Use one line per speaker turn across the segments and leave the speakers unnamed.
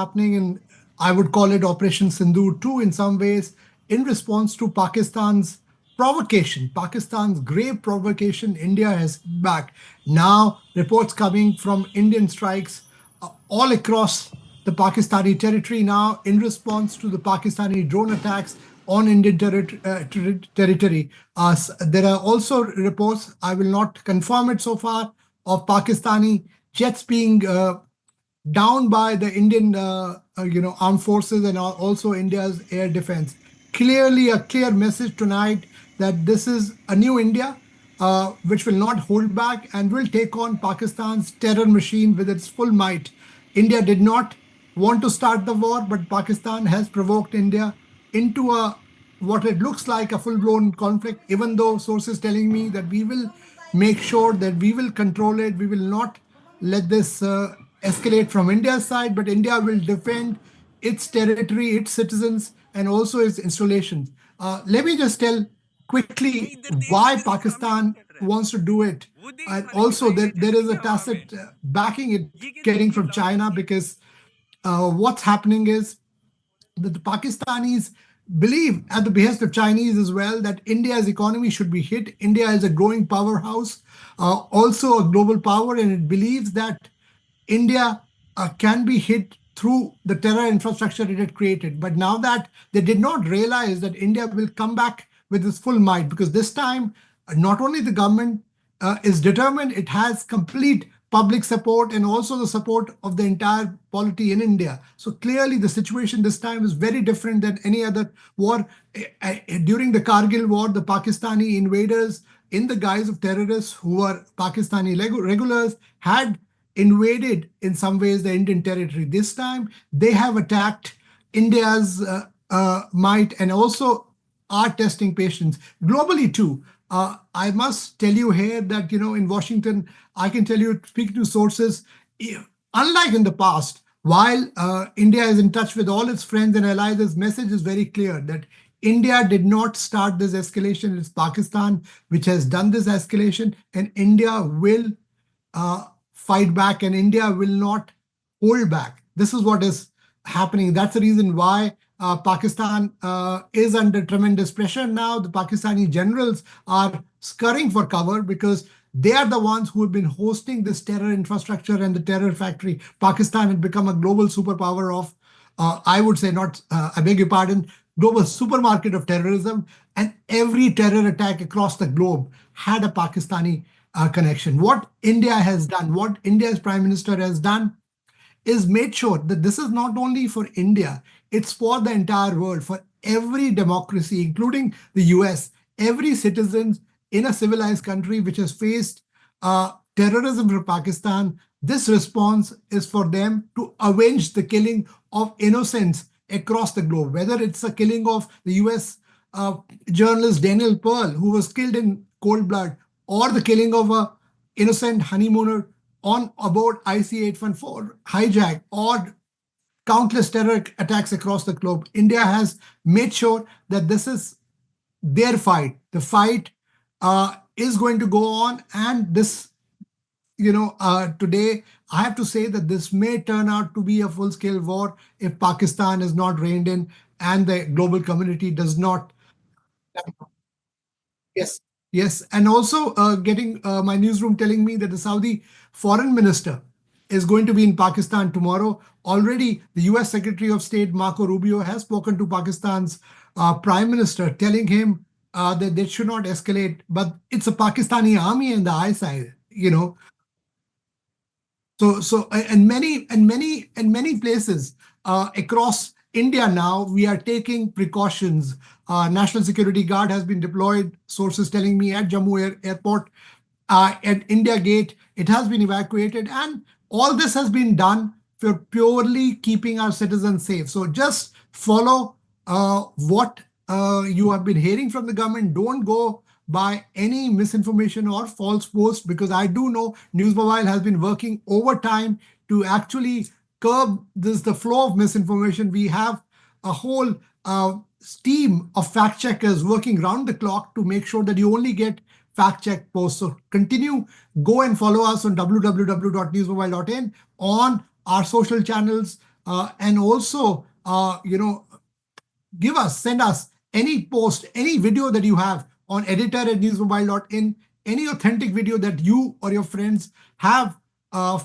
happening in, I would call it Operation Sindoor 2 in some ways, in response to Pakistan's provocation, Pakistan's grave provocation. India has back. Now, reports coming from Indian strikes all across the Pakistani territory now in response to the Pakistani drone attacks on Indian territory. There are also reports, I will not confirm it so far, of Pakistani jets being down by the Indian, armed forces and also India's air defense. Clearly, a clear message tonight that this is a new India, which will not hold back and will take on Pakistan's terror machine with its full might. India did not want to start the war, but Pakistan has provoked India into a what it looks like a full-blown conflict, even though sources telling me that we will make sure that we will control it. We will not let this escalate from India's side, but India will defend its territory, its citizens, and also its installations. Let me just tell quickly why Pakistan wants to do it. And also, there is a tacit backing it getting from China because what's happening is that the Pakistanis believe, at the behest of Chinese as well, that India's economy should be hit. India is a growing powerhouse, also a global power, and it believes that India can be hit through the terror infrastructure it had created. But now that they did not realize that India will come back with its full might, because this time, not only the government is determined, it has complete public support and also the support of the entire polity in India. So clearly the situation this time is very different than any other war. During the Kargil war, the Pakistani invaders in the guise of terrorists who were Pakistani regulars had invaded in some ways the Indian territory. This time they have attacked India's might and also are testing patience globally too. I must tell you here that, in Washington, I can tell you, speaking to sources, unlike in the past, while India is in touch with all its friends and allies, this message is very clear that India did not start this escalation. It's Pakistan which has done this escalation, and India will fight back, and India will not hold back. This is what is happening. That's the reason why Pakistan is under tremendous pressure now. The Pakistani generals are scurrying for cover because they are the ones who have been hosting this terror infrastructure and the terror factory. Pakistan had become a global superpower of, I would say not, I beg your pardon, global supermarket of terrorism. And every terror attack across the globe had a Pakistani connection. What India has done, what India's Prime Minister has done, is made sure that this is not only for India, it's for the entire world, for every democracy, including the US, every citizen in a civilized country which has faced terrorism from Pakistan. This response is for them to avenge the killing of innocents across the globe, whether it's the killing of the US journalist Daniel Pearl, who was killed in cold blood, or the killing of a innocent honeymooner on aboard IC-814 hijack, or countless terror attacks across the globe. India has made sure that this is their fight. The fight is going to go on, and this, today, I have to say that this may turn out to be a full-scale war if Pakistan is not reined in and the global community does not. Yes, yes. And also getting my newsroom telling me that the Saudi foreign minister is going to be in Pakistan tomorrow. Already, the US Secretary of State, Marco Rubio, has spoken to Pakistan's prime minister, telling him that they should not escalate. But it's a Pakistani army on the high side, and many places across India now, we are taking precautions. National Security Guard has been deployed, sources telling me, at Jammu Airport, at India Gate. It has been evacuated, and all this has been done for purely keeping our citizens safe. So just follow what you have been hearing from the government. Don't go by any misinformation or false posts, because I do know NewsMobile has been working overtime to actually curb the flow of misinformation. We have a whole team of fact checkers working round the clock to make sure that you only get fact check posts. So go and follow us on www.newsmobile.in, on our social channels, and also, send us any post, any video that you have on editor@newsmobile.in, any authentic video that you or your friends have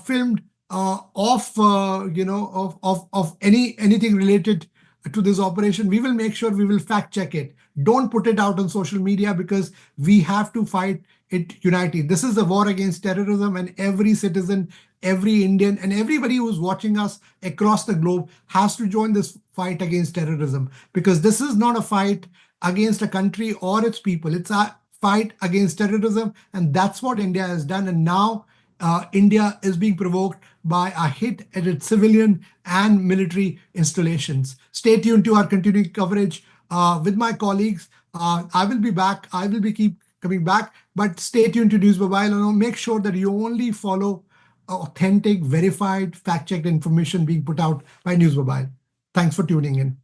filmed of anything related to this operation. We will make sure we will fact check it. Don't put it out on social media, because we have to fight it united. This is a war against terrorism, and every citizen, every Indian, and everybody who's watching us across the globe has to join this fight against terrorism, because this is not a fight against a country or its people. It's a fight against terrorism, and that's what India has done. And now India is being provoked by a hit at its civilian and military installations. Stay tuned to our continuing coverage with my colleagues. I will be back. I will be keep coming back, but stay tuned to News Mobile, and make sure that you only follow authentic, verified, fact-checked information being put out by News Mobile. Thanks for tuning in.